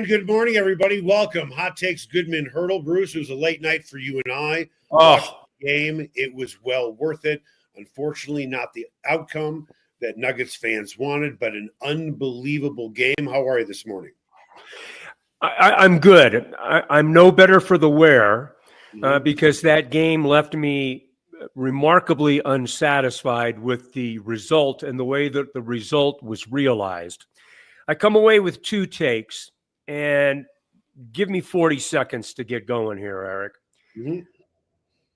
And good morning, everybody. Welcome. Hot Takes Goodman and Haertl. Bruce, it was a late night for you and I. Watched the game. It was well worth it. Unfortunately, not the outcome that Nuggets fans wanted, but an unbelievable game. How are you this morning? I'm good. I'm no better for the wear because that game left me remarkably unsatisfied with the result and the way that the result was realized. I come away with two takes, and give me 40 seconds to get going here, Eric.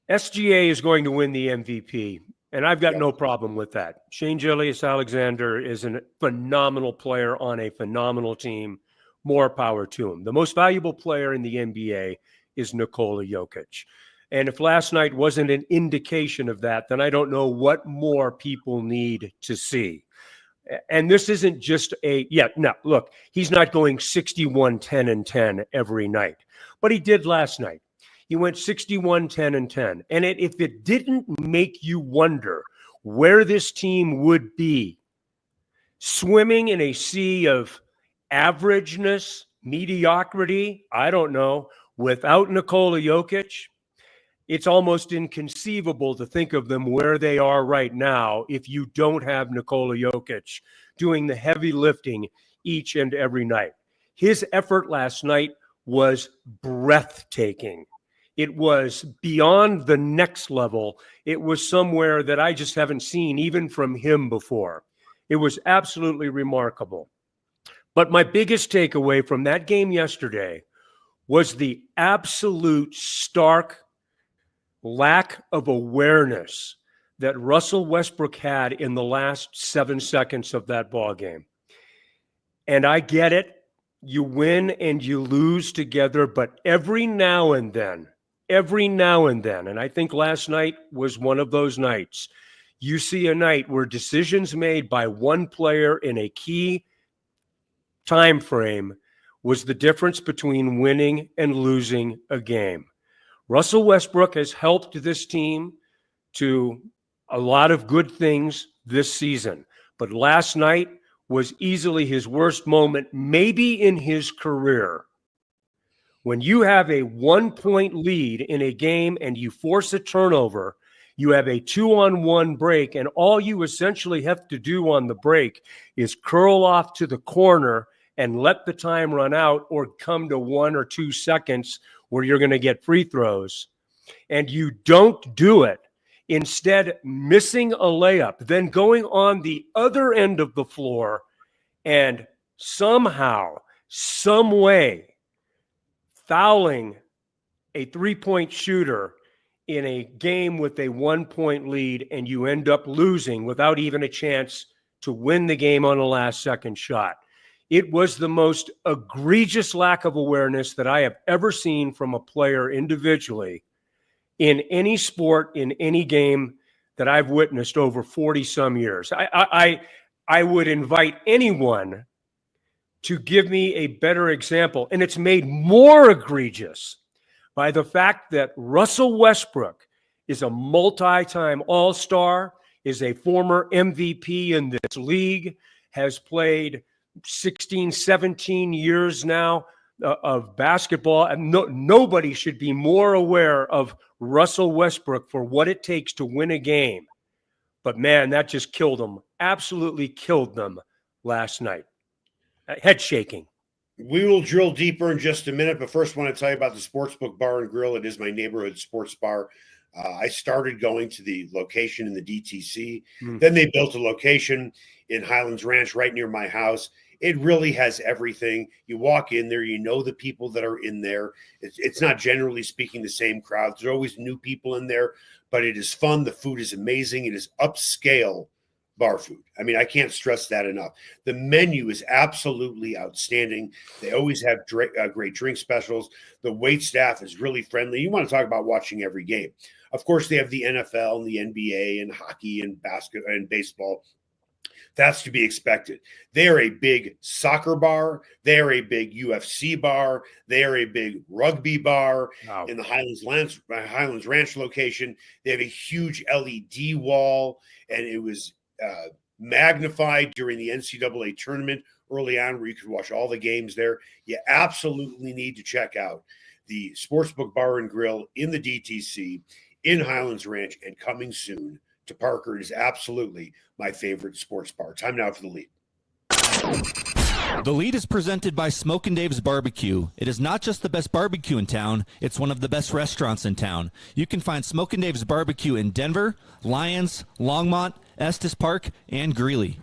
SGA is going to win the MVP, and I've got no problem with that. Shane Gilgeous-Alexander is a phenomenal player on a phenomenal team. More power to him. The most valuable player in the NBA is Nikola Jokic. And if last night wasn't an indication of that, then I don't know what more people need to see. And this isn't just look, he's not going 61, 10, and 10 every night. But he did last night. He went 61, 10, and 10. And if it didn't make you wonder where this team would be, swimming in a sea of averageness, mediocrity, I don't know, without Nikola Jokic, it's almost inconceivable to think of them where they are right now if you don't have Nikola Jokic doing the heavy lifting each and every night. His effort last night was breathtaking. It was beyond the next level. It was somewhere that I just haven't seen even from him before. It was absolutely remarkable. But my biggest takeaway from that game yesterday was the absolute stark lack of awareness that Russell Westbrook had in the last 7 seconds of that ball game. And I get it. You win and you lose together, but every now and then, and I think last night was one of those nights, you see a night where decisions made by one player in a key time frame was the difference between winning and losing a game. Russell Westbrook has helped this team to a lot of good things this season, but last night was easily his worst moment, maybe in his career. When you have a 1-point lead in a game and you force a turnover, you have a 2-on-1 break, and all you essentially have to do on the break is curl off to the corner and let the time run out or come to 1 or 2 seconds where you're going to get free throws. And you don't do it. Instead, missing a layup, then going on the other end of the floor and somehow, some way, fouling a 3-point shooter in a game with a 1-point lead, and you end up losing without even a chance to win the game on a last-second shot. It was the most egregious lack of awareness that I have ever seen from a player individually in any sport, in any game that I've witnessed over 40-some years. I would invite anyone to give me a better example, and it's made more egregious by the fact that Russell Westbrook is a multi-time All-Star, is a former MVP in this league, has played 16, 17 years now of basketball, and nobody should be more aware of Russell Westbrook for what it takes to win a game. But man, that just killed them, absolutely killed them last night. Head shaking. We will drill deeper in just a minute, but first I want to tell you about the Sportsbook Bar and Grill. It is my neighborhood sports bar. I started going to the location in the DTC. Then they built a location in Highlands Ranch right near my house. It really has everything. You walk in there, you know the people that are in there. It's not generally speaking the same crowd. There's always new people in there, but it is fun. The food is amazing. It is upscale bar food. I mean, I can't stress that enough. The menu is absolutely outstanding. They always have great drink specials. The wait staff is really friendly. You want to talk about watching every game. Of course, they have the NFL and the NBA and hockey and basketball and baseball. That's to be expected. They are a big soccer bar. They are a big UFC bar. They are a big rugby bar in the Highlands Ranch location. They have a huge LED wall, and it was magnified during the NCAA tournament early on where you could watch all the games there. You absolutely need to check out the Sportsbook Bar and Grill in the DTC in Highlands Ranch, and coming soon to Parker. It is absolutely my favorite sports bar. Time now for the lead. The Lead is presented by Smokin' Dave's Barbecue. It is not just the best barbecue in town, it's one of the best restaurants in town. You can find Smokin' Dave's Barbecue in Denver, Lyons, Longmont, Estes Park, and Greeley.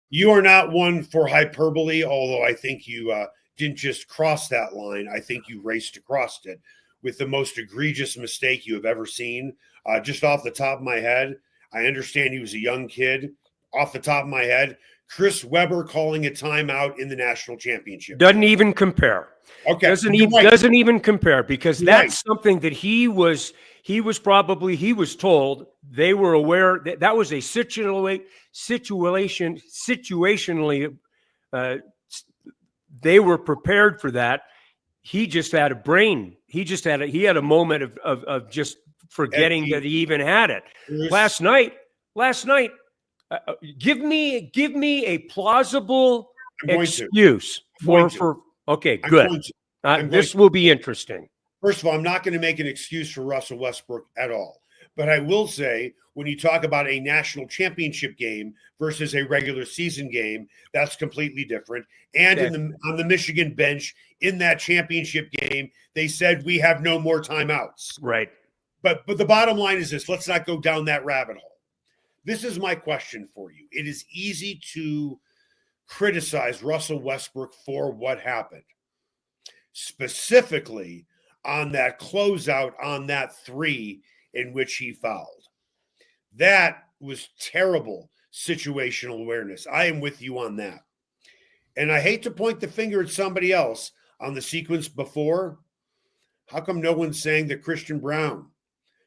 You are not one for hyperbole, although I think you didn't just cross that line. I think you raced across it with the most egregious mistake you have ever seen. Just off the top of my head, I understand he was a young kid. Off the top of my head, Chris Webber calling a timeout in the national championship. Doesn't even compare. Okay. Doesn't even compare, because that's something that he was told, they were aware that was a situationally, they were prepared for that. He just had a brain. He had a moment of just forgetting that he even had it. Last night, give me a plausible excuse for okay, good. This will be interesting. First of all, I'm not going to make an excuse for Russell Westbrook at all. But I will say, when you talk about a national championship game versus a regular season game, that's completely different. And on the Michigan bench in that championship game, they said we have no more timeouts. Right. But the bottom line is this: let's not go down that rabbit hole. This is my question for you. It is easy to criticize Russell Westbrook for what happened, specifically on that closeout on that three in which he fouled. That was terrible situational awareness. I am with you on that. And I hate to point the finger at somebody else on the sequence before. How come no one's saying that Christian Braun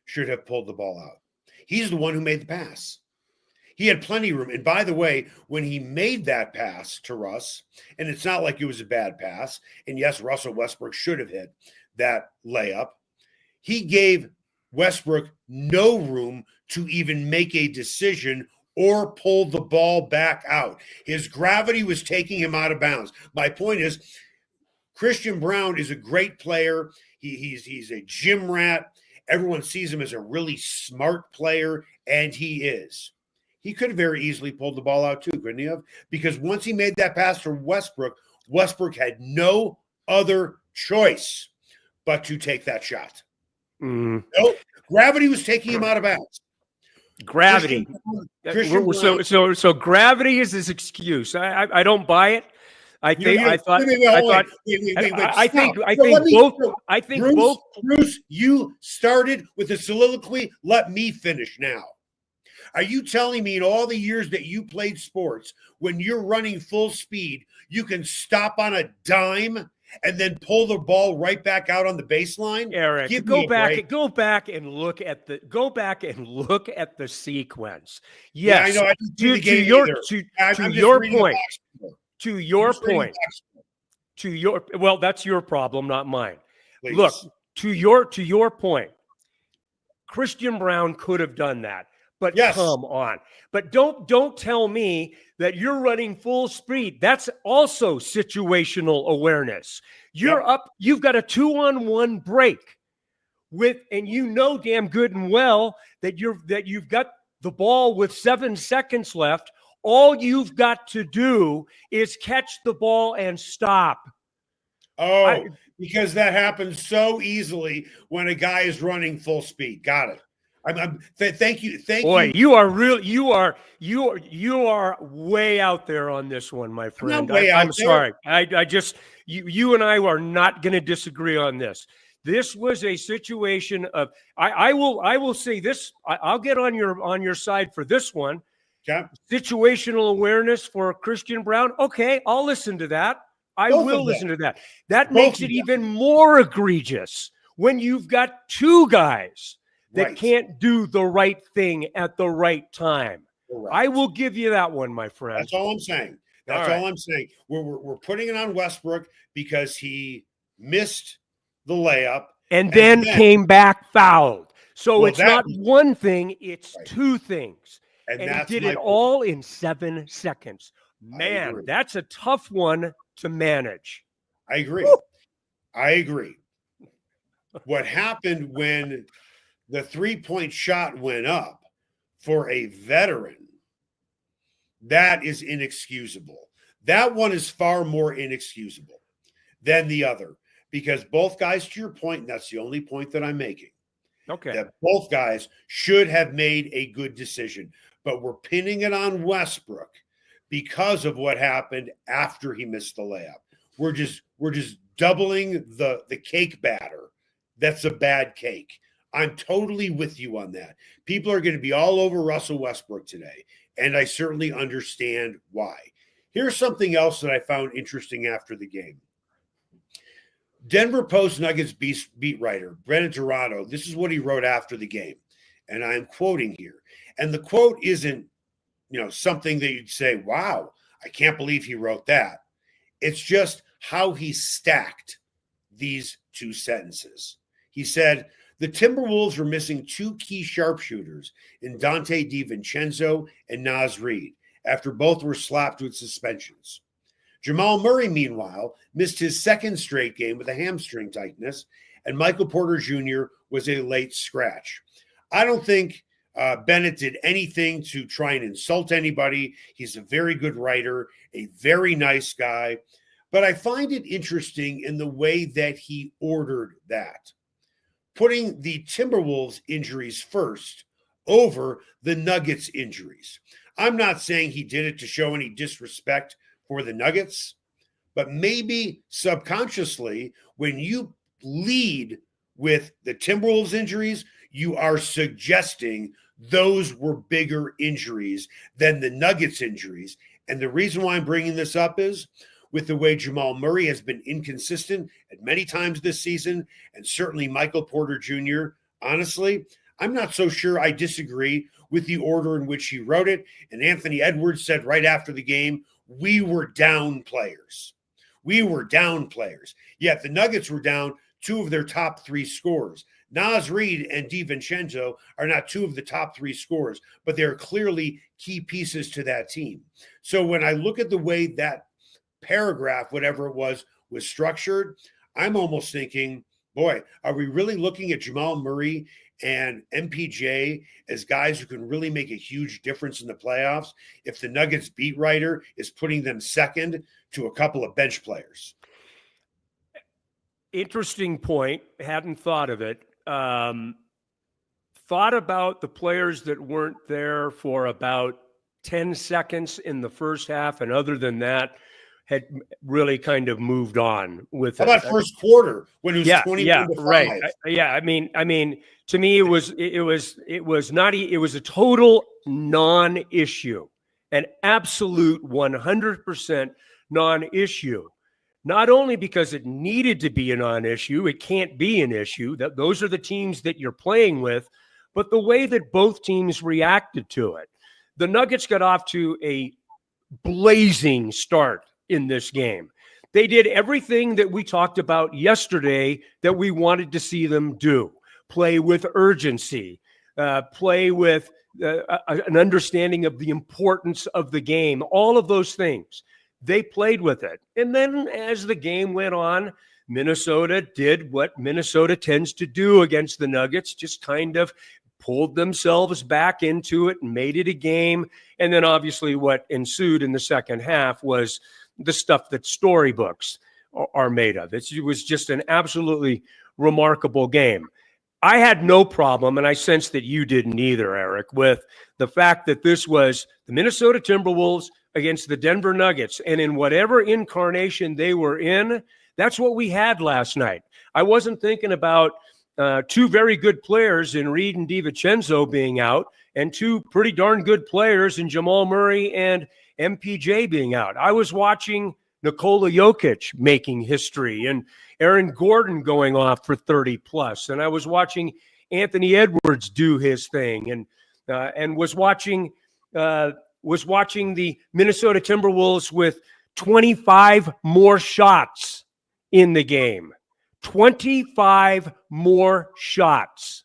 should have pulled the ball out? He's the one who made the pass. He had plenty of room. And by the way, when he made that pass to Russ, and it's not like it was a bad pass, and yes, Russell Westbrook should have hit that layup, he gave Westbrook no room to even make a decision or pull the ball back out. His gravity was taking him out of bounds. My point is, Christian Braun is a great player. He's a gym rat. Everyone sees him as a really smart player, and he is. He could have very easily pulled the ball out too, couldn't he have? Because once he made that pass for Westbrook, Westbrook had no other choice but to take that shot. No, gravity was taking him out of bounds. Gravity. So gravity is his excuse. I don't buy it. I think both. Bruce, you started with a soliloquy. Let me finish now. Are you telling me in all the years that you played sports, when you're running full speed, you can stop on a dime and then pull the ball right back out on the baseline? Eric, go back and look at the sequence. Yes, yeah, I know. That's your problem, not mine. Please. Look, to your point, Christian Braun could have done that. But yes. Come on. But don't tell me that you're running full speed. That's also situational awareness. You're up, you've got a 2-on-1 break and you know damn good and well that you've got the ball with 7 seconds left. All you've got to do is catch the ball and stop. Because that happens so easily when a guy is running full speed. Got it. Thank you. Boy, you are way out there on this one, my friend. I'm sorry. You and I are not going to disagree on this. This was a situation of I will say this. I'll get on your side for this one. Okay. Situational awareness for Christian Braun. Okay, I'll listen to that. I will listen to that. That makes it even more egregious when you've got two guys that can't do the right thing at the right time. Correct. I will give you that one, my friend. That's all I'm saying. That's all I'm saying. We're putting it on Westbrook because he missed the layup. And then came back fouled. So it's not one thing, it's two things. And he did it all in 7 seconds. Man, that's a tough one to manage. I agree. Woo! I agree. What happened when the three-point shot went up for a veteran, that is inexcusable. That one is far more inexcusable than the other, because both guys, to your point, and that's the only point that I'm making, okay, that both guys should have made a good decision, but we're pinning it on Westbrook because of what happened after he missed the layup. We're just doubling the cake batter. That's a bad cake. I'm totally with you on that. People are going to be all over Russell Westbrook today, and I certainly understand why. Here's something else that I found interesting after the game. Denver Post Nuggets beat writer Brennan Toronto, this is what he wrote after the game, and I'm quoting here. And the quote isn't, something that you'd say, wow, I can't believe he wrote that. It's just how he stacked these two sentences. He said, the Timberwolves were missing two key sharpshooters in Dante DiVincenzo and Naz Reid after both were slapped with suspensions. Jamal Murray, meanwhile, missed his second straight game with a hamstring tightness, and Michael Porter Jr. was a late scratch. I don't think Bennett did anything to try and insult anybody. He's a very good writer, a very nice guy, but I find it interesting in the way that he ordered that, putting the Timberwolves injuries first over the Nuggets injuries. I'm not saying he did it to show any disrespect for the Nuggets, but maybe subconsciously, when you lead with the Timberwolves injuries, you are suggesting those were bigger injuries than the Nuggets injuries. And the reason why I'm bringing this up is with the way Jamal Murray has been inconsistent at many times this season, and certainly Michael Porter Jr., honestly, I'm not so sure I disagree with the order in which he wrote it. And Anthony Edwards said right after the game, we were down players. We were down players. Yet the Nuggets were down two of their top three scorers. Naz Reid and DiVincenzo are not two of the top three scorers, but they're clearly key pieces to that team. So when I look at the way that paragraph, whatever it was structured, I'm almost thinking, boy, are we really looking at Jamal Murray and MPJ as guys who can really make a huge difference in the playoffs if the Nuggets beat writer is putting them second to a couple of bench players? Interesting point. Hadn't thought of it. Thought about the players that weren't there for about 10 seconds in the first half, and other than that, had really kind of moved on with it. How about first quarter when it was 21 to 5? Right. I mean, to me, it was a total non-issue, an absolute 100% non-issue. Not only because it needed to be a non-issue, it can't be an issue. That those are the teams that you're playing with, but the way that both teams reacted to it. The Nuggets got off to a blazing start in this game. They did everything that we talked about yesterday that we wanted to see them do. Play with urgency, play with an understanding of the importance of the game, all of those things. They played with it. And then as the game went on, Minnesota did what Minnesota tends to do against the Nuggets, just kind of pulled themselves back into it and made it a game. And then obviously what ensued in the second half was the stuff that storybooks are made of. It was just an absolutely remarkable game. I had no problem, and I sense that you didn't either, Eric, with the fact that this was the Minnesota Timberwolves against the Denver Nuggets. And in whatever incarnation they were in, that's what we had last night. I wasn't thinking about two very good players in Reid and DiVincenzo being out and two pretty darn good players in Jamal Murray and MPJ being out. I was watching Nikola Jokic making history and Aaron Gordon going off for 30 plus. And I was watching Anthony Edwards do his thing and was watching the Minnesota Timberwolves with 25 more shots in the game. 25 more shots.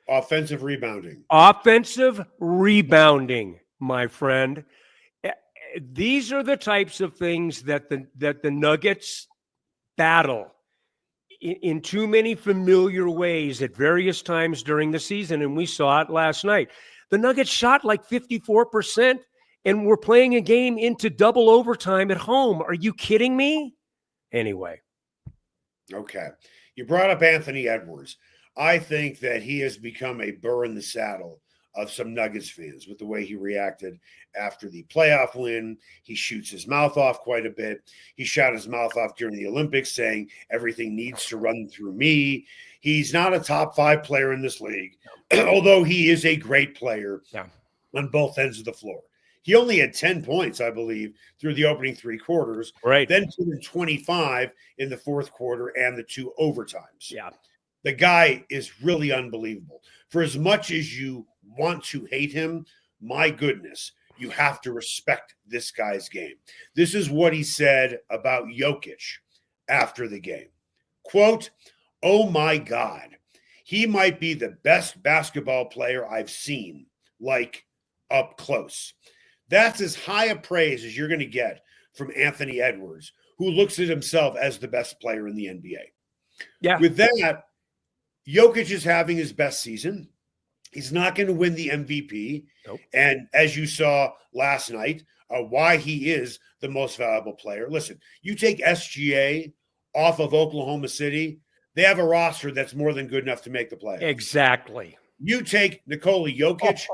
Offensive rebounding. Offensive rebounding, my friend. these are the types of things that the Nuggets battle in too many familiar ways at various times during the season, and we saw it last night. The Nuggets shot like 54%, and we're playing a game into double overtime at home. Are you kidding me? Anyway. Okay. You brought up Anthony Edwards. I think that he has become a burr in the saddle of some Nuggets fans with the way he reacted after the playoff win. He shoots his mouth off quite a bit. He shot his mouth off during the Olympics saying everything needs to run through me. He's not a top 5 player in this league, although he is a great player on both ends of the floor. He only had 10 points, I believe, through the opening 3 quarters. Right. Then 25 in the fourth quarter and the 2 overtimes. Yeah. The guy is really unbelievable. For as much as you want to hate him, my goodness, you have to respect this guy's game. This is what he said about Jokic after the game. Quote, "Oh my God, he might be the best basketball player I've seen, like up close." That's as high a praise as you're going to get from Anthony Edwards, who looks at himself as the best player in the NBA. Yeah. With that, Jokic is having his best season. He's not going to win the MVP. Nope. And as you saw last night, why he is the most valuable player. Listen, you take SGA off of Oklahoma City, they have a roster that's more than good enough to make the playoffs. Exactly. You take Nikola Jokic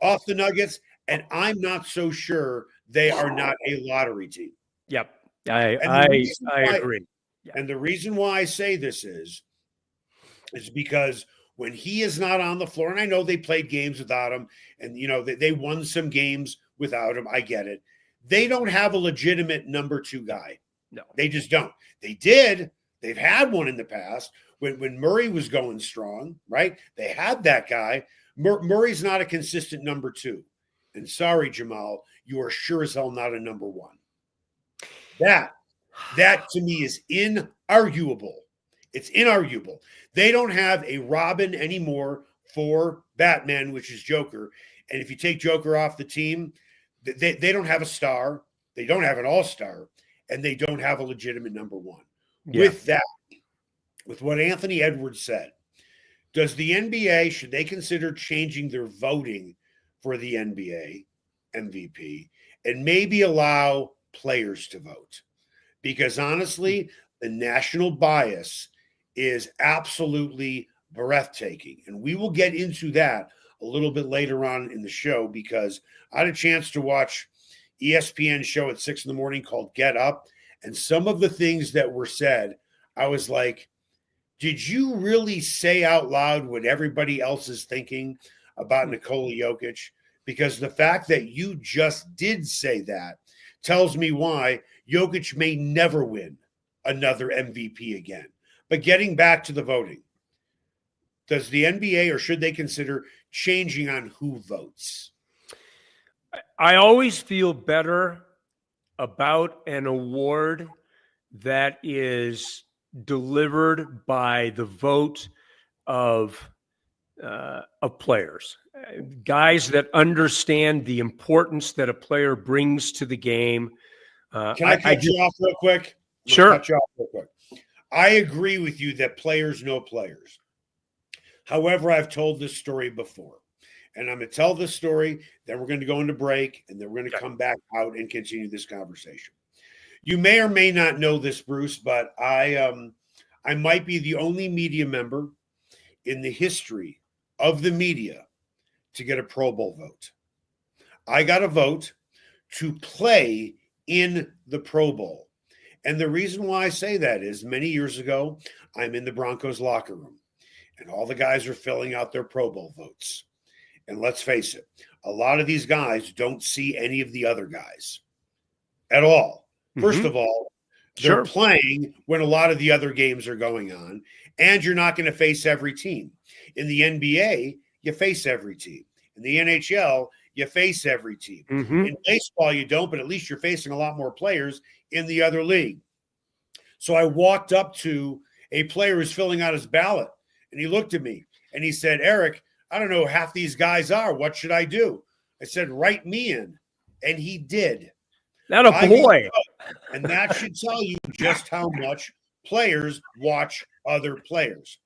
off the Nuggets, and I'm not so sure they are not a lottery team. Yep. I agree. Yeah. And the reason why I say this is because when he is not on the floor, and I know they played games without him, and they won some games without him. I get it. They don't have a legitimate number 2 guy. No, they just don't. They did. They've had one in the past when Murray was going strong, right? They had that guy. Murray's not a consistent number 2. And sorry, Jamal, you are sure as hell not a number 1. That to me is inarguable. It's inarguable. They don't have a Robin anymore for Batman, which is Joker. And if you take Joker off the team, they don't have a star. They don't have an all-star. And they don't have a legitimate number 1. Yeah. With that, with what Anthony Edwards said, does the NBA, should they consider changing their voting for the NBA MVP and maybe allow players to vote? Because honestly, the national bias is absolutely breathtaking. And we will get into that a little bit later on in the show, because I had a chance to watch ESPN's show at 6 a.m. called Get Up. And some of the things that were said, I was like, did you really say out loud what everybody else is thinking about Nikola Jokic? Because the fact that you just did say that tells me why Jokic may never win another MVP again. But getting back to the voting, does the NBA, or should they consider changing on who votes? I always feel better about an award that is delivered by the vote of players, guys that understand the importance that a player brings to the game. Can I cut you off real quick? Sure. Cut you off real quick. I agree with you that players know players. However, I've told this story before, and I'm going to tell this story, then we're going to go into break, and then we're going to come back out and continue this conversation. You may or may not know this, Bruce, but I might be the only media member in the history of the media to get a Pro Bowl vote. I got a vote to play in the Pro Bowl. And the reason why I say that is many years ago, I'm in the Broncos locker room, and all the guys are filling out their Pro Bowl votes. And let's face it, a lot of these guys don't see any of the other guys at all. First of all, they're playing when a lot of the other games are going on, and you're not going to face every team. In the NBA, you face every team. In the NHL, you face every team. In baseball, you don't, but at least you're facing a lot more players in the other league. So I walked up to a player who's filling out his ballot, and he looked at me, and he said, "Eric, I don't know who half these guys are. What should I do?" I said, "Write me in." And he did. That a boy. And that should tell you just how much players watch other players.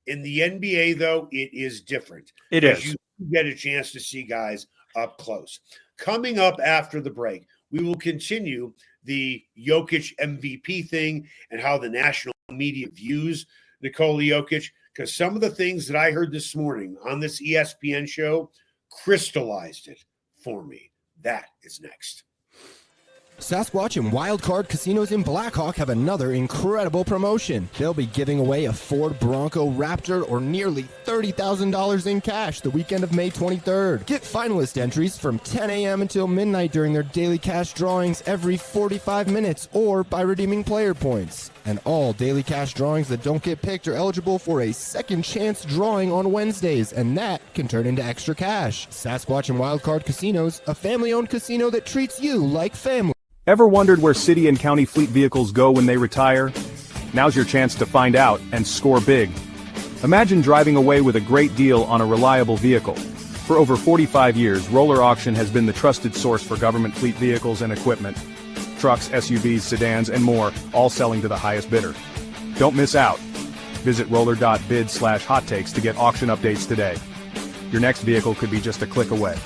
In the NBA, though, it is different. It is. You get a chance to see guys up close. Coming up after the break, we will continue the Jokic MVP thing and how the national media views Nikola Jokic, because some of the things that I heard this morning on this ESPN show crystallized it for me. That is next. Sasquatch and Wildcard Casinos in Blackhawk have another incredible promotion. They'll be giving away a Ford Bronco Raptor or nearly $30,000 in cash the weekend of May 23rd. Get finalist entries from 10 a.m. until midnight during their daily cash drawings every 45 minutes or by redeeming player points. And all daily cash drawings that don't get picked are eligible for a second chance drawing on Wednesdays, and that can turn into extra cash. Sasquatch and Wildcard Casinos, a family-owned casino that treats you like family. Ever wondered where city and county fleet vehicles go when they retire? Now's your chance to find out and score big. Imagine driving away with a great deal on a reliable vehicle. For over 45 years, Roller Auction has been the trusted source for government fleet vehicles and equipment. Trucks, SUVs, sedans, and more, all selling to the highest bidder. Don't miss out. Visit roller.bid/hot takes to get auction updates today. Your next vehicle could be just a click away.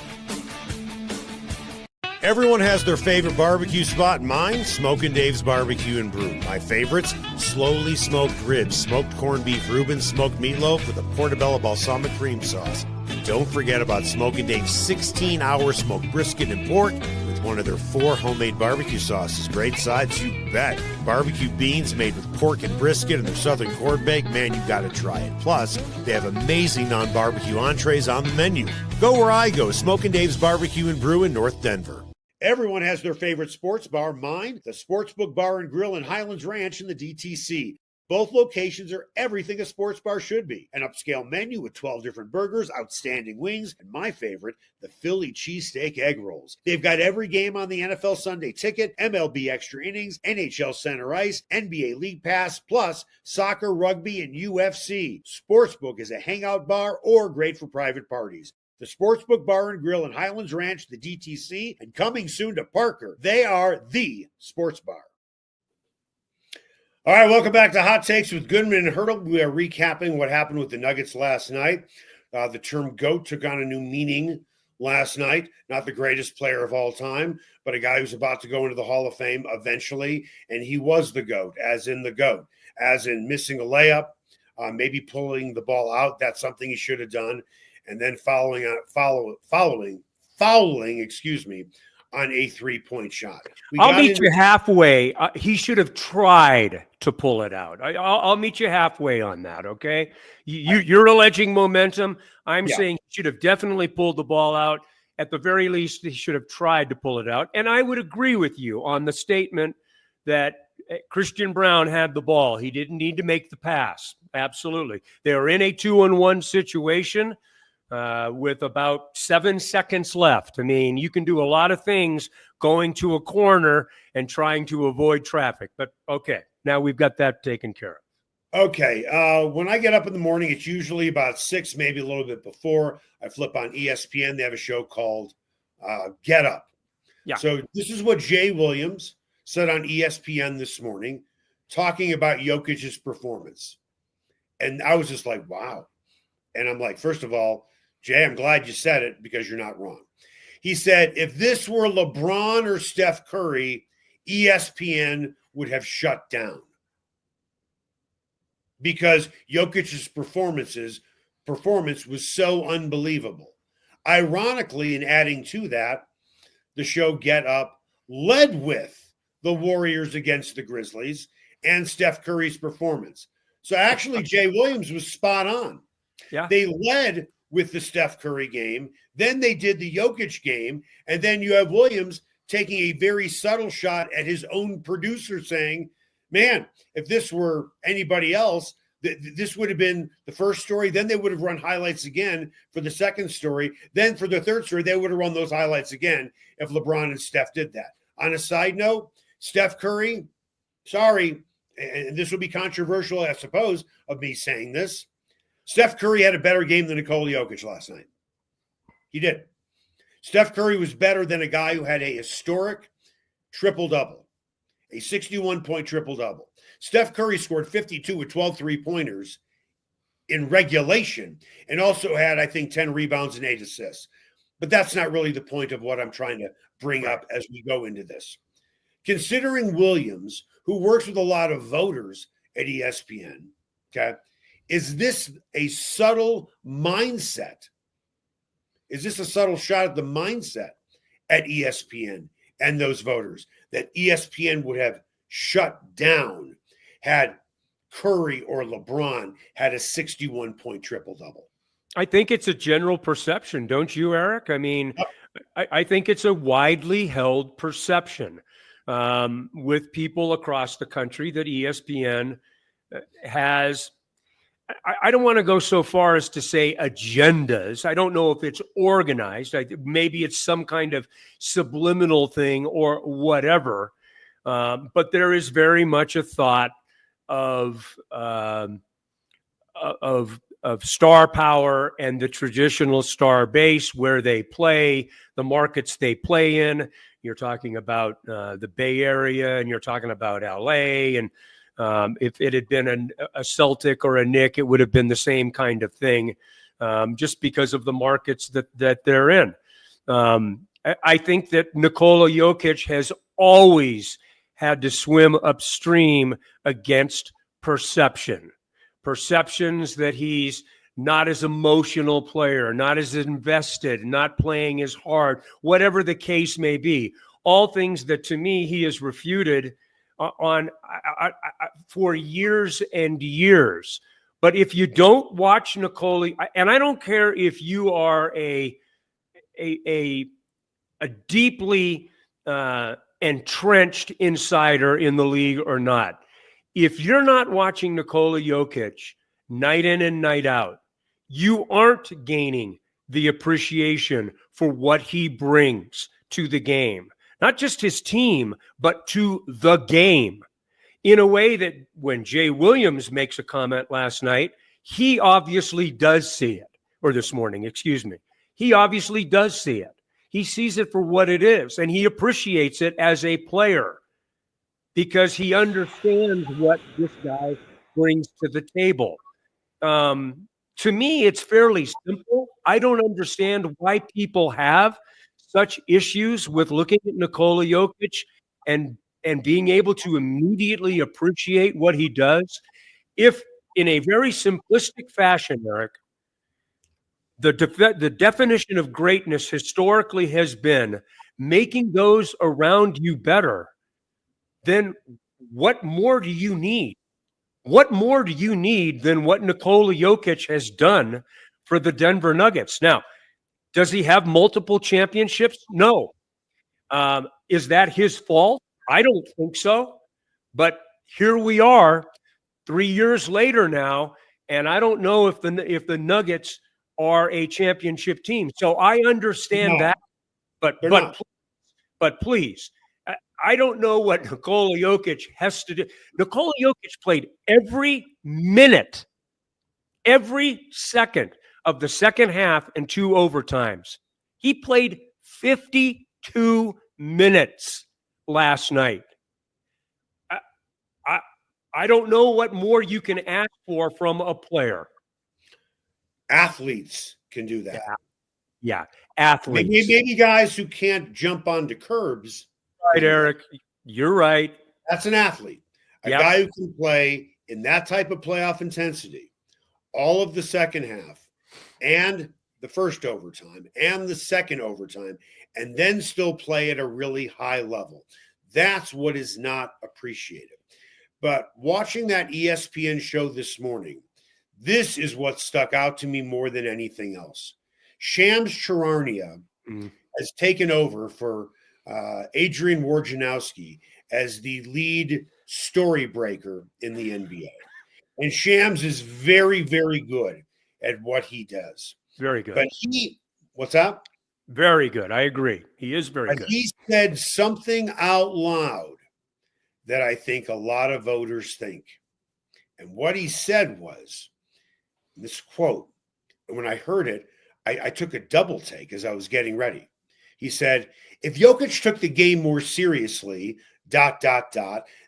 Everyone has their favorite barbecue spot. Mine, Smokin' Dave's Barbecue and Brew. My favorites, slowly smoked ribs, smoked corned beef Reuben, smoked meatloaf with a portobello balsamic cream sauce. Don't forget about Smokin' Dave's 16-hour smoked brisket and pork with one of their 4 homemade barbecue sauces. Great sides, you bet. Barbecue beans made with pork and brisket and their southern corned bake. Man, you gotta try it. Plus, they have amazing non-barbecue entrees on the menu. Go where I go, Smokin' Dave's Barbecue and Brew in North Denver. Everyone has their favorite sports bar. Mine, the Sportsbook Bar and Grill in Highlands Ranch in the DTC. Both locations are everything a sports bar should be. An upscale menu with 12 different burgers, outstanding wings, and my favorite, the Philly cheesesteak egg rolls. They've got every game on the NFL Sunday Ticket, MLB Extra Innings, NHL Center Ice, NBA League Pass, plus soccer, rugby, and UFC. Sportsbook is a hangout bar or great for private parties. The Sportsbook Bar and Grill in Highlands Ranch, the DTC, and coming soon to Parker. They are the sports bar. All right, welcome back to Hot Takes with Goodman and Haertl. We are recapping what happened with the Nuggets last night. The term GOAT took on a new meaning last night. Not the greatest player of all time, but a guy who's about to go into the Hall of Fame eventually, and he was the GOAT, as in the GOAT, as in missing a layup, maybe pulling the ball out. That's something he should have done. And then fouling, on a 3-point shot. I'll meet you halfway. He should have tried to pull it out. I'll meet you halfway on that, okay? You're alleging momentum. I'm saying he should have definitely pulled the ball out. At the very least, he should have tried to pull it out. And I would agree with you on the statement that Christian Braun had the ball. He didn't need to make the pass. Absolutely. They were in a 2-on-1 situation. With about 7 seconds left. I mean, you can do a lot of things going to a corner and trying to avoid traffic. But, okay, now we've got that taken care of. Okay, when I get up in the morning, it's usually about 6, maybe a little bit before. I flip on ESPN. They have a show called Get Up. Yeah. So this is what Jay Williams said on ESPN this morning, talking about Jokic's performance. And I was just like, wow. And I'm like, first of all, Jay, I'm glad you said it because you're not wrong. He said, if this were LeBron or Steph Curry, ESPN would have shut down because Jokic's performance was so unbelievable. Ironically, in adding to that, the show Get Up led with the Warriors against the Grizzlies and Steph Curry's performance. So actually, Jay Williams was spot on. Yeah. They led with the Steph Curry game. Then they did the Jokic game. And then you have Williams taking a very subtle shot at his own producer saying, man, if this were anybody else, this would have been the first story. Then they would have run highlights again for the second story. Then for the third story, they would have run those highlights again if LeBron and Steph did that. On a side note, Steph Curry, sorry, and this will be controversial, I suppose, of me saying this, Steph Curry had a better game than Nikola Jokic last night. He did. Steph Curry was better than a guy who had a historic triple-double, a 61-point triple-double. Steph Curry scored 52 with 12 three-pointers in regulation and also had, I think, 10 rebounds and 8 assists. But that's not really the point of what I'm trying to bring up as we go into this. Considering Williams, who works with a lot of voters at ESPN, okay, is this a subtle mindset? Is this a subtle shot at the mindset at ESPN and those voters that ESPN would have shut down had Curry or LeBron had a 61-point triple-double? I think it's a general perception, don't you, Eric? I mean, I think it's a widely held perception with people across the country that ESPN has. I don't want to go so far as to say agendas. I don't know if it's organized. Maybe it's some kind of subliminal thing or whatever. But there is very much a thought of star power and the traditional star base where they play, the markets they play in. You're talking about the Bay Area, and you're talking about LA, and if it had been a Celtic or a Knick, it would have been the same kind of thing, just because of the markets that they're in. I think that Nikola Jokic has always had to swim upstream against perceptions that he's not as emotional player, not as invested, not playing as hard, whatever the case may be. All things that, to me, he has refuted on for years and years. But if you don't watch Nikola, and I don't care if you are a deeply entrenched insider in the league or not, if you're not watching Nikola Jokic night in and night out, you aren't gaining the appreciation for what he brings to the game. Not just his team, but to the game, in a way that when Jay Williams makes a comment last night, he obviously does see it, or this morning, excuse me. He obviously does see it. He sees it for what it is, and he appreciates it as a player because he understands what this guy brings to the table. To me, it's fairly simple. I don't understand why people have such issues with looking at Nikola Jokic and being able to immediately appreciate what he does. If in a very simplistic fashion, Eric, the definition of greatness historically has been making those around you better, then what more do you need? What more do you need than what Nikola Jokic has done for the Denver Nuggets? Now, does he have multiple championships? No. Is that his fault? I don't think so. But here we are 3 years later now, and I don't know if the Nuggets are a championship team. So I understand that, but please, I don't know what Nikola Jokic has to do. Nikola Jokic played every minute, every second of the second half and 2 overtimes. He played 52 minutes last night. I don't know what more you can ask for from a player. Athletes can do that. Yeah, athletes. Maybe guys who can't jump onto curbs. Right, Eric. You're right. That's an athlete. A guy who can play in that type of playoff intensity, all of the second half and the first overtime and the second overtime, and then still play at a really high level. That's what is not appreciated. But watching that ESPN show this morning, this is what stuck out to me more than anything else. Shams Charania has taken over for Adrian Wojnarowski as the lead story breaker in the NBA. And Shams is very, very good at what he does. Very good. But what's that? Very good. I agree. He is very good. He said something out loud that I think a lot of voters think. And what he said was this quote. And when I heard it, I took a double take as I was getting ready. He said, if Jokic took the game more seriously, ...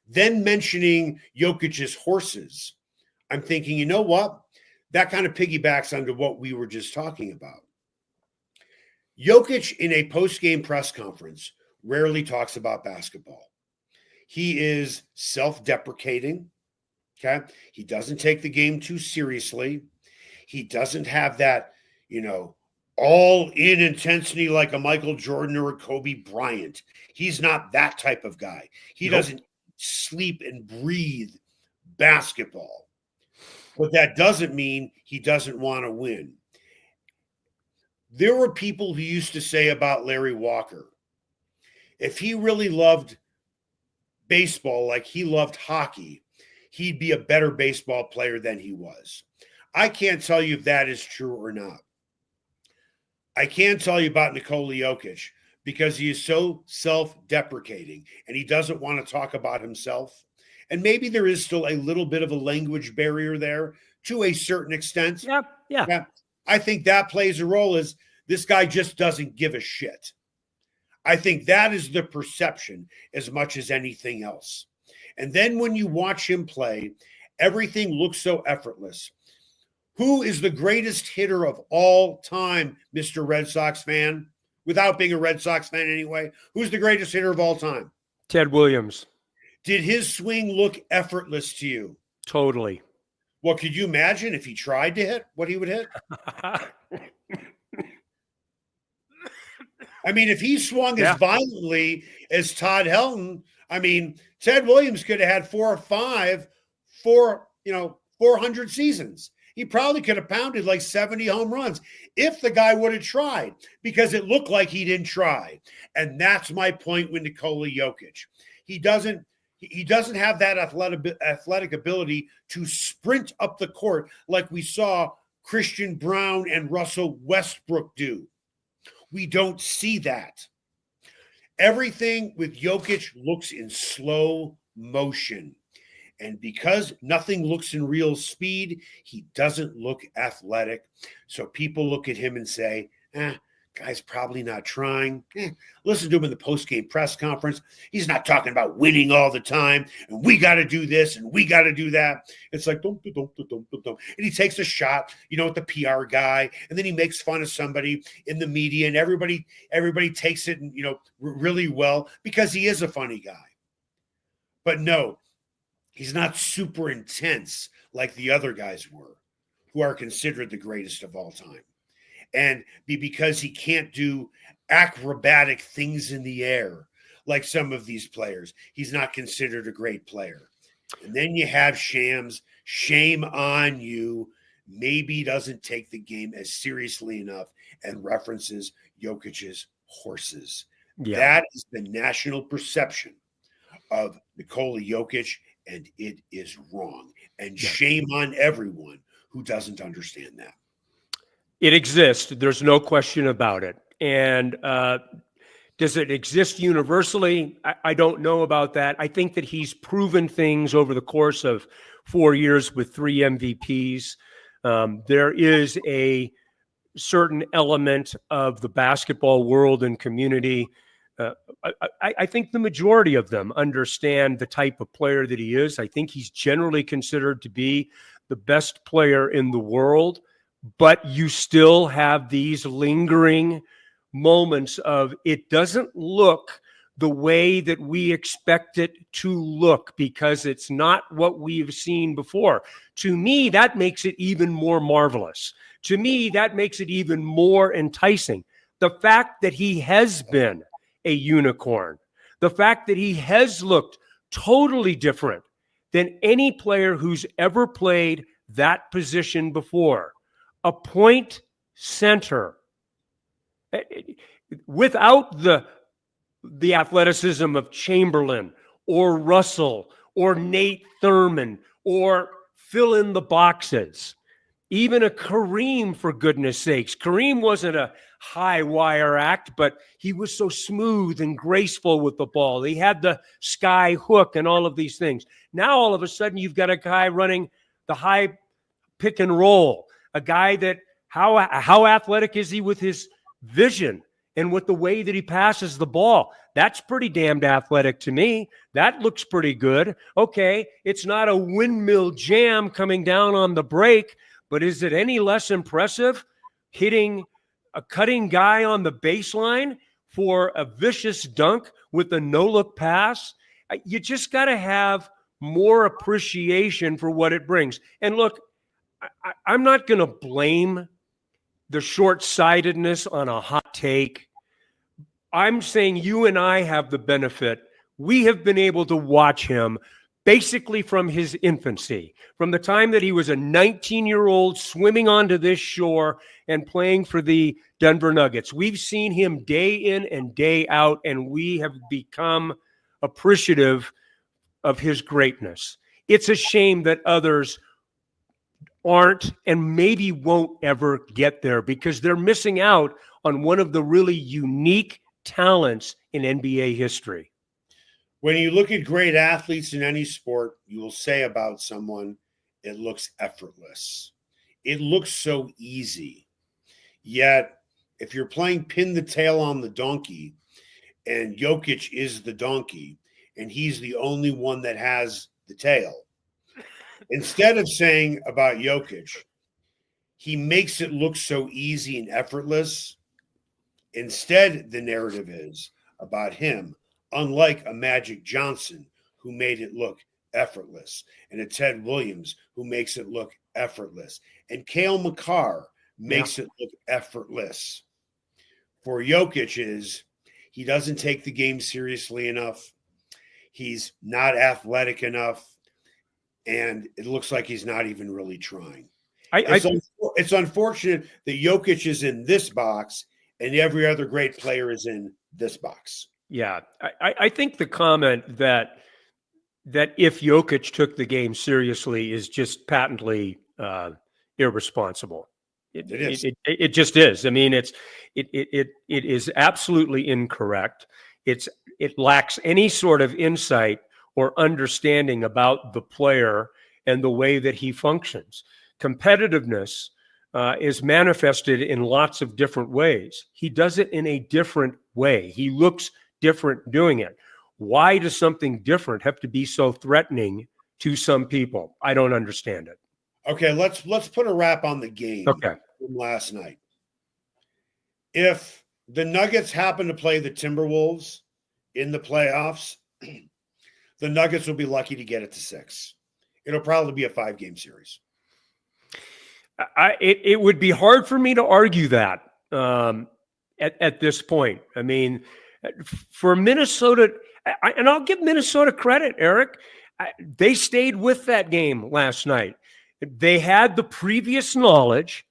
then mentioning Jokic's horses, I'm thinking, you know what? That kind of piggybacks onto what we were just talking about. Jokic in a post-game press conference rarely talks about basketball. He is self-deprecating. Okay. He doesn't take the game too seriously. He doesn't have that, all in intensity like a Michael Jordan or a Kobe Bryant. He's not that type of guy. He doesn't sleep and breathe basketball. But that doesn't mean he doesn't want to win. There were people who used to say about Larry Walker, if he really loved baseball like he loved hockey, he'd be a better baseball player than he was. I can't tell you if that is true or not. I can tell you about Nikola Jokic because he is so self-deprecating and he doesn't want to talk about himself. And maybe there is still a little bit of a language barrier there to a certain extent. Yeah. I think that plays a role as this guy just doesn't give a shit. I think that is the perception as much as anything else. And then when you watch him play, everything looks so effortless. Who is the greatest hitter of all time, Mr. Red Sox fan? Without being a Red Sox fan anyway, who's the greatest hitter of all time? Ted Williams. Did his swing look effortless to you? Totally. Well, could you imagine if he tried to hit what he would hit? I mean, if he swung as violently as Todd Helton, Ted Williams could have had 400 seasons. He probably could have pounded like 70 home runs if the guy would have tried, because it looked like he didn't try. And that's my point with Nikola Jokic. He doesn't have that athletic ability to sprint up the court like we saw Christian Brown and Russell Westbrook do. We don't see that. Everything with Jokic looks in slow motion. And because nothing looks in real speed, he doesn't look athletic. So people look at him and say, guy's probably not trying. Listen to him in the post-game press conference. He's not talking about winning all the time. And we got to do this and we got to do that. It's like, don't. And he takes a shot, at the PR guy. And then he makes fun of somebody in the media. And everybody takes it, really well because he is a funny guy. But no, he's not super intense like the other guys were, who are considered the greatest of all time. And because he can't do acrobatic things in the air like some of these players, he's not considered a great player. And then you have Shams. Shame on you. Maybe he doesn't take the game as seriously enough and references Jokic's horses. Yeah. That is the national perception of Nikola Jokic, and it is wrong. And shame on everyone who doesn't understand that. It exists. There's no question about it. And does it exist universally? I don't know about that. I think that he's proven things over the course of 4 years with 3 MVPs. There is a certain element of the basketball world and community. I think the majority of them understand the type of player that he is. I think he's generally considered to be the best player in the world. But you still have these lingering moments of it doesn't look the way that we expect it to look because it's not what we've seen before. To me, that makes it even more marvelous. To me, that makes it even more enticing. The fact that he has been a unicorn, the fact that he has looked totally different than any player who's ever played that position before. A point center without the athleticism of Chamberlain or Russell or Nate Thurman or fill in the boxes. Even a Kareem, for goodness sakes. Kareem wasn't a high wire act, but he was so smooth and graceful with the ball. He had the sky hook and all of these things. Now all of a sudden you've got a guy running the high pick and roll. A guy that, how athletic is he with his vision and with the way that he passes the ball. That's pretty damned athletic to me. That looks pretty good. Okay, it's not a windmill jam coming down on the break, but is it any less impressive hitting a cutting guy on the baseline for a vicious dunk with a no-look pass? You just got to have more appreciation for what it brings. And look, I'm not going to blame the short-sightedness on a hot take. I'm saying you and I have the benefit. We have been able to watch him basically from his infancy, from the time that he was a 19-year-old swimming onto this shore and playing for the Denver Nuggets. We've seen him day in and day out, and we have become appreciative of his greatness. It's a shame that others aren't and maybe won't ever get there because they're missing out on one of the really unique talents in NBA history. When you look at great athletes in any sport, you will say about someone, it looks effortless. It looks so easy. Yet, if you're playing pin the tail on the donkey, and Jokic is the donkey, and he's the only one that has the tail, instead of saying about Jokic, he makes it look so easy and effortless. Instead, the narrative is about him, unlike a Magic Johnson who made it look effortless, and a Ted Williams who makes it look effortless, and Cale Makar makes it look effortless. For Jokic is he doesn't take the game seriously enough. He's not athletic enough. And it looks like he's not even really trying. It's unfortunate that Jokic is in this box and every other great player is in this box. Yeah, I think the comment that if Jokic took the game seriously is just patently irresponsible. It is. It just is. I mean, it is absolutely incorrect. It lacks any sort of insight or understanding about the player and the way that he functions. Competitiveness is manifested in lots of different ways. He does it in a different way. He looks different doing it. Why does something different have to be so threatening to some people? I don't understand it. Okay, let's put a wrap on the game from last night. If the Nuggets happen to play the Timberwolves in the playoffs, the Nuggets will be lucky to get it to 6. It'll probably be a 5-game series. It would be hard for me to argue that at this point. I mean, for Minnesota, and I'll give Minnesota credit, Eric. They stayed with that game last night. They had the previous knowledge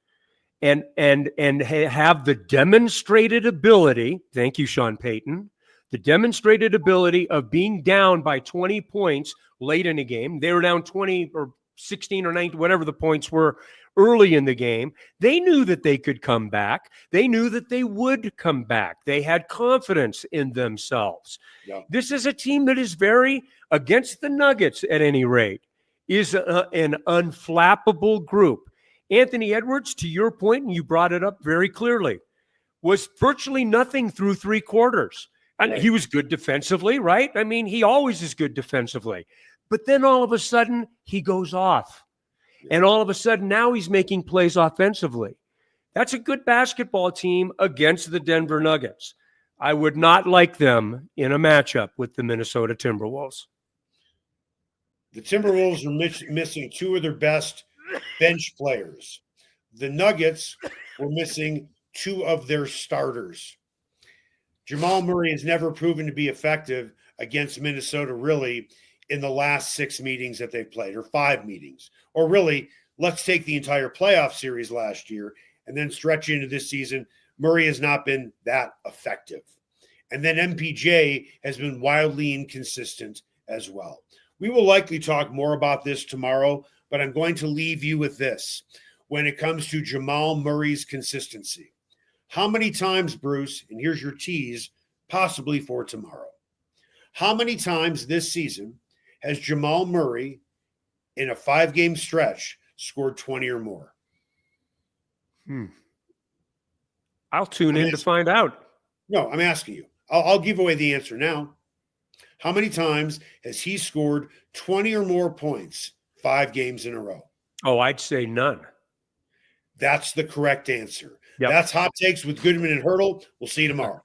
and have the demonstrated ability. Thank you, Sean Payton. The demonstrated ability of being down by 20 points late in the game. They were down 20 or 16 or 19, whatever the points were early in the game. They knew that they could come back. They knew that they would come back. They had confidence in themselves. Yeah. This is a team that is very, against the Nuggets at any rate, is an unflappable group. Anthony Edwards, to your point, and you brought it up very clearly, was virtually nothing through 3 quarters. And he was good defensively, right? I mean, he always is good defensively. But then all of a sudden, he goes off. And all of a sudden, now he's making plays offensively. That's a good basketball team against the Denver Nuggets. I would not like them in a matchup with the Minnesota Timberwolves. The Timberwolves are missing 2 of their best bench players. The Nuggets were missing 2 of their starters. Jamal Murray has never proven to be effective against Minnesota, really, in the last 6 meetings that they've played, or 5 meetings. Or really, let's take the entire playoff series last year and then stretch into this season. Murray has not been that effective. And then MPJ has been wildly inconsistent as well. We will likely talk more about this tomorrow, but I'm going to leave you with this. When it comes to Jamal Murray's consistency, how many times, Bruce, and here's your tease, possibly for tomorrow, how many times this season has Jamal Murray in a 5-game stretch scored 20 or more? I'll tune in to find out. No, I'm asking you. I'll give away the answer now. How many times has he scored 20 or more points 5 games in a row? Oh, I'd say none. That's the correct answer. Yep. That's Hot Takes with Goodman and Haertl. We'll see you tomorrow.